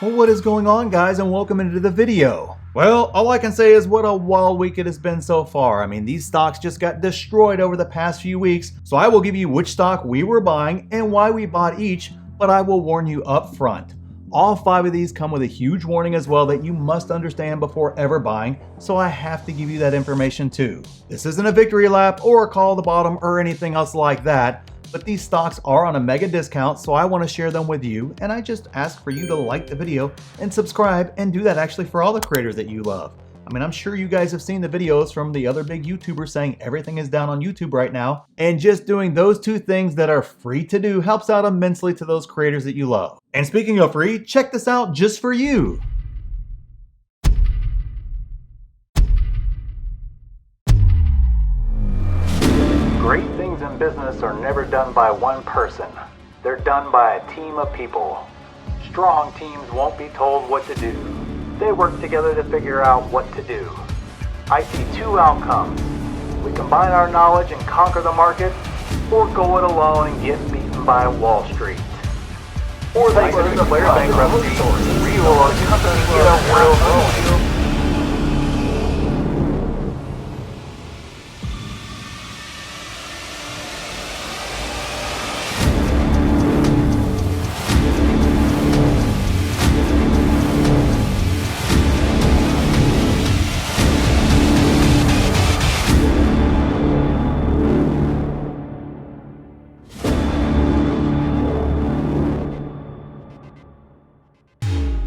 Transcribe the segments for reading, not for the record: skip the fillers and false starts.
Well, what is going on, guys, and welcome into the video. Well, all I can say is what a wild week it has been so far. I mean, these stocks just got destroyed over the past few weeks, so I will give you which stock we were buying and why we bought each, but I will warn you up front. All 5 of these come with a huge warning as well that you must understand before ever buying, so I have to give you that information too. This isn't a victory lap or a call to the bottom or anything else like that, but these stocks are on a mega discount, so I want to share them with you, and I just ask for you to like the video and subscribe, and do that actually for all the creators that you love. I mean, I'm sure you guys have seen the videos from the other big YouTubers saying everything is down on YouTube right now, and just doing those 2 things that are free to do helps out immensely to those creators that you love. And speaking of free, check this out just for you. Great things in business are never done by one person. They're done by a team of people. Strong teams won't be told what to do. They work together to figure out what to do. I see 2 outcomes. We combine our knowledge and conquer the market, or go it alone and get beaten by Wall Street. Or they can declare bankruptcy, real our company get a real home.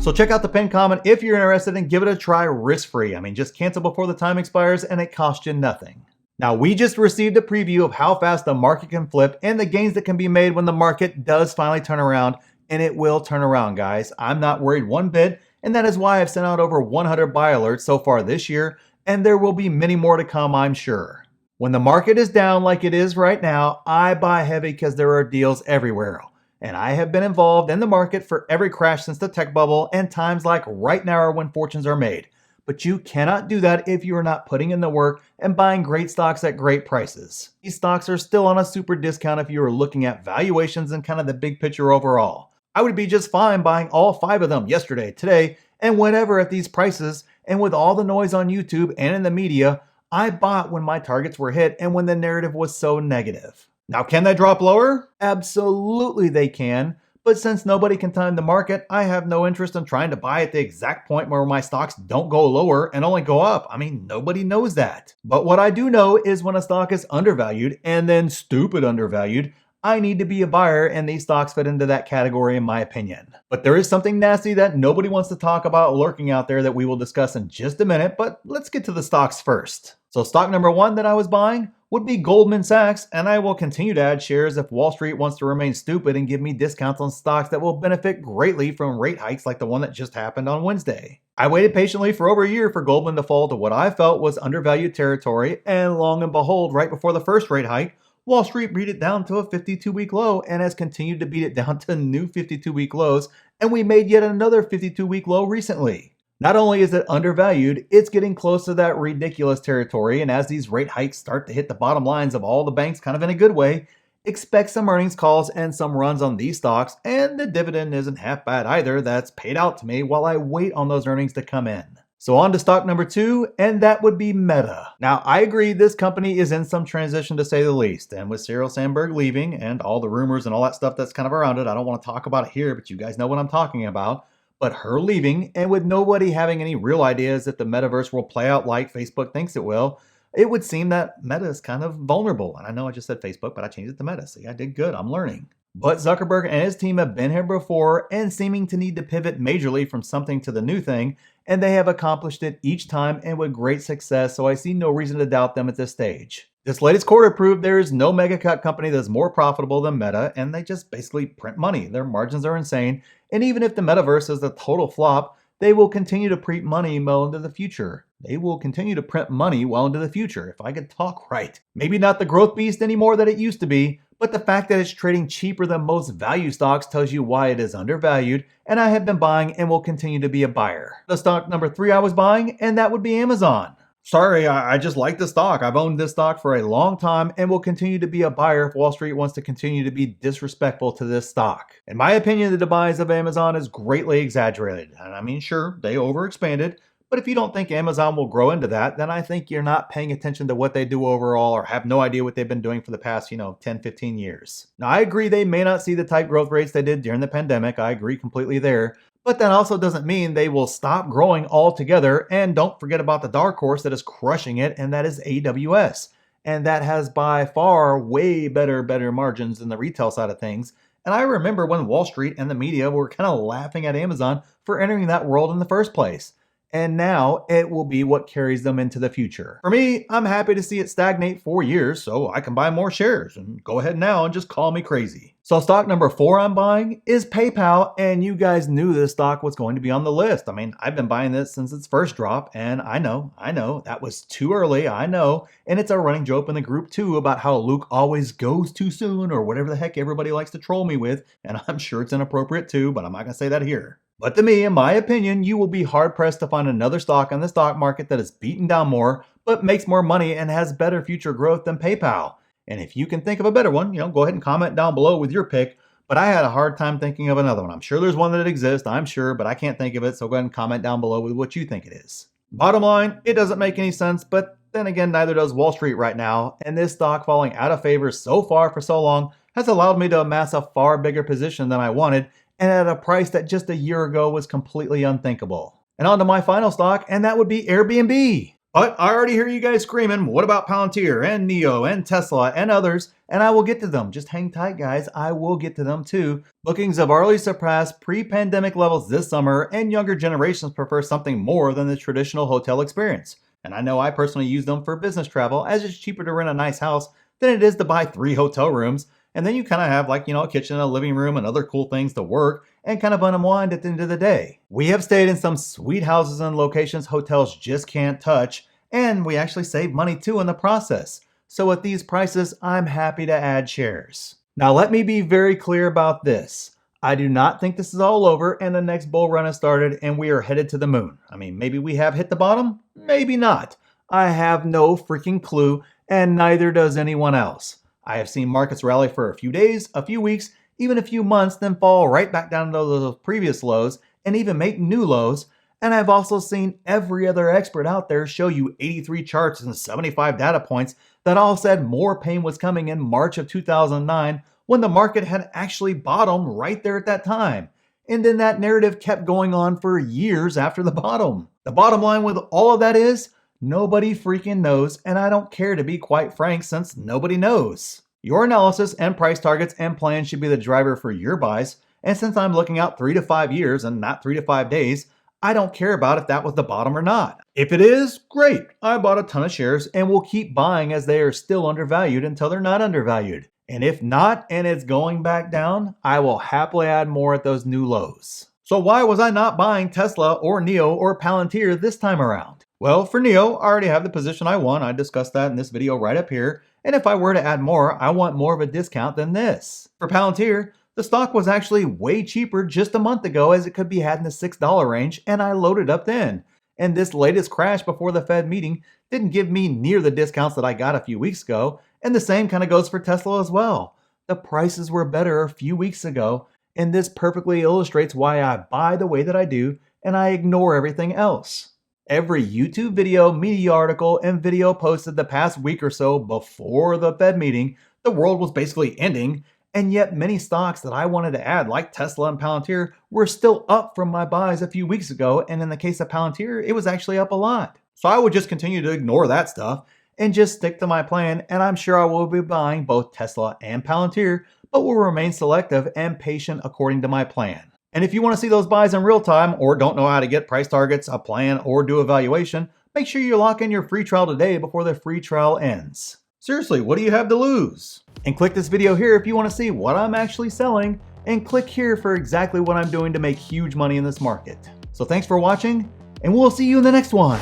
So check out the pinned comment if you're interested and give it a try risk-free. I mean, just cancel before the time expires and it costs you nothing. Now, we just received a preview of how fast the market can flip and the gains that can be made when the market does finally turn around, and it will turn around, guys. I'm not worried one bit, and that is why I've sent out over 100 buy alerts so far this year, and there will be many more to come, I'm sure. When the market is down like it is right now, I buy heavy because there are deals everywhere. And I have been involved in the market for every crash since the tech bubble, and times like right now are when fortunes are made. But you cannot do that if you are not putting in the work and buying great stocks at great prices. These stocks are still on a super discount if you are looking at valuations and kind of the big picture overall. I would be just fine buying all 5 of them yesterday, today, and whenever at these prices, and with all the noise on YouTube and in the media, I bought when my targets were hit and when the narrative was so negative. Now, can they drop lower? Absolutely they can, but since nobody can time the market, I have no interest in trying to buy at the exact point where my stocks don't go lower and only go up. I mean, nobody knows that. But what I do know is when a stock is undervalued, and then stupid undervalued, I need to be a buyer, and these stocks fit into that category in my opinion. But there is something nasty that nobody wants to talk about lurking out there that we will discuss in just a minute, but let's get to the stocks first. So stock number 1 that I was buying would be Goldman Sachs, and I will continue to add shares if Wall Street wants to remain stupid and give me discounts on stocks that will benefit greatly from rate hikes like the one that just happened on Wednesday. I waited patiently for over a year for Goldman to fall to what I felt was undervalued territory, and long and behold, right before the first rate hike, Wall Street beat it down to a 52-week low and has continued to beat it down to new 52-week lows, and we made yet another 52-week low recently. Not only is it undervalued, it's getting close to that ridiculous territory, and as these rate hikes start to hit the bottom lines of all the banks kind of in a good way, expect some earnings calls and some runs on these stocks, and the dividend isn't half bad either that's paid out to me while I wait on those earnings to come in. So on to stock number 2, and that would be Meta. Now, I agree this company is in some transition to say the least, and with Sheryl Sandberg leaving and all the rumors and all that stuff that's kind of around it, I don't want to talk about it here, but you guys know what I'm talking about. But her leaving, and with nobody having any real ideas that the metaverse will play out like Facebook thinks it will, it would seem that Meta is kind of vulnerable. And I know I just said Facebook, but I changed it to Meta. See, I did good. I'm learning. But Zuckerberg and his team have been here before and seeming to need to pivot majorly from something to the new thing, and they have accomplished it each time and with great success, so I see no reason to doubt them at this stage. This latest quarter proved there is no mega cap company that's more profitable than Meta, and they just basically print money. Their margins are insane, and even if the metaverse is a total flop, they will continue to print money well into the future. They will continue to print money well into the future, if I could talk right. Maybe not the growth beast anymore that it used to be, but the fact that it's trading cheaper than most value stocks tells you why it is undervalued, and I have been buying and will continue to be a buyer. The stock number 3 I was buying, and that would be Amazon. Sorry, I just like the stock. I've owned this stock for a long time and will continue to be a buyer if Wall Street wants to continue to be disrespectful to this stock. In my opinion, the demise of Amazon is greatly exaggerated. And I mean, sure, they overexpanded, but if you don't think Amazon will grow into that, then I think you're not paying attention to what they do overall or have no idea what they've been doing for the past, 10, 15 years. Now, I agree they may not see the type growth rates they did during the pandemic. I agree completely there. But that also doesn't mean they will stop growing altogether. And don't forget about the dark horse that is crushing it, and that is AWS. And that has by far way better margins than the retail side of things. And I remember when Wall Street and the media were kind of laughing at Amazon for entering that world in the first place. And now it will be what carries them into the future. For me, I'm happy to see it stagnate 4 years so I can buy more shares, and go ahead now and just call me crazy. So stock number 4 I'm buying is PayPal, and you guys knew this stock was going to be on the list. I mean, I've been buying this since its first drop, and I know, that was too early, I know, and it's a running joke in the group too about how Luke always goes too soon or whatever the heck everybody likes to troll me with, and I'm sure it's inappropriate too, but I'm not going to say that here. But to me, in my opinion, you will be hard-pressed to find another stock on the stock market that is beaten down more, but makes more money and has better future growth than PayPal. And if you can think of a better one, go ahead and comment down below with your pick. But I had a hard time thinking of another one. I'm sure there's one that exists, I'm sure, but I can't think of it, so go ahead and comment down below with what you think it is. Bottom line, it doesn't make any sense, but then again, neither does Wall Street right now, and this stock falling out of favor so far for so long has allowed me to amass a far bigger position than I wanted, and at a price that just a year ago was completely unthinkable. And on to my final stock, and that would be Airbnb. But I already hear you guys screaming, what about Palantir and NIO and Tesla and others? And I will get to them. Just hang tight, guys. I will get to them too. Bookings have already surpassed pre-pandemic levels this summer, and younger generations prefer something more than the traditional hotel experience. And I know I personally use them for business travel, as it's cheaper to rent a nice house than it is to buy 3 hotel rooms. And then you kind of have a kitchen, a living room, and other cool things to work and kind of unwind at the end of the day. We have stayed in some sweet houses and locations hotels just can't touch, and we actually save money too in the process. So at these prices, I'm happy to add shares. Now let me be very clear about this. I do not think this is all over and the next bull run has started and we are headed to the moon. I mean, maybe we have hit the bottom, maybe not. I have no freaking clue, and neither does anyone else. I have seen markets rally for a few days, a few weeks, even a few months, then fall right back down to those previous lows and even make new lows. And I've also seen every other expert out there show you 83 charts and 75 data points that all said more pain was coming in March of 2009 when the market had actually bottomed right there at that time. And then that narrative kept going on for years after the bottom. The bottom line with all of that is, nobody freaking knows, and I don't care, to be quite frank, since nobody knows. Your analysis and price targets and plans should be the driver for your buys, and since I'm looking out 3 to 5 years and not 3 to 5 days, I don't care about if that was the bottom or not. If it is, great. I bought a ton of shares and will keep buying as they are still undervalued until they're not undervalued. And if not, and it's going back down, I will happily add more at those new lows. So why was I not buying Tesla or NIO or Palantir this time around? Well, for NIO, I already have the position I want. I discussed that in this video right up here. And if I were to add more, I want more of a discount than this. For Palantir, the stock was actually way cheaper just a month ago, as it could be had in the $6 range, and I loaded up then. And this latest crash before the Fed meeting didn't give me near the discounts that I got a few weeks ago, and the same kind of goes for Tesla as well. The prices were better a few weeks ago, and this perfectly illustrates why I buy the way that I do, and I ignore everything else. Every YouTube video, media article, and video posted the past week or so before the Fed meeting, the world was basically ending, and yet many stocks that I wanted to add, like Tesla and Palantir, were still up from my buys a few weeks ago, and in the case of Palantir, it was actually up a lot. So I would just continue to ignore that stuff and just stick to my plan, and I'm sure I will be buying both Tesla and Palantir, but will remain selective and patient according to my plan. And if you want to see those buys in real time, or don't know how to get price targets, a plan, or do evaluation, make sure you lock in your free trial today before the free trial ends. Seriously, what do you have to lose? And click this video here if you want to see what I'm actually selling, and click here for exactly what I'm doing to make huge money in this market. So thanks for watching, and we'll see you in the next one.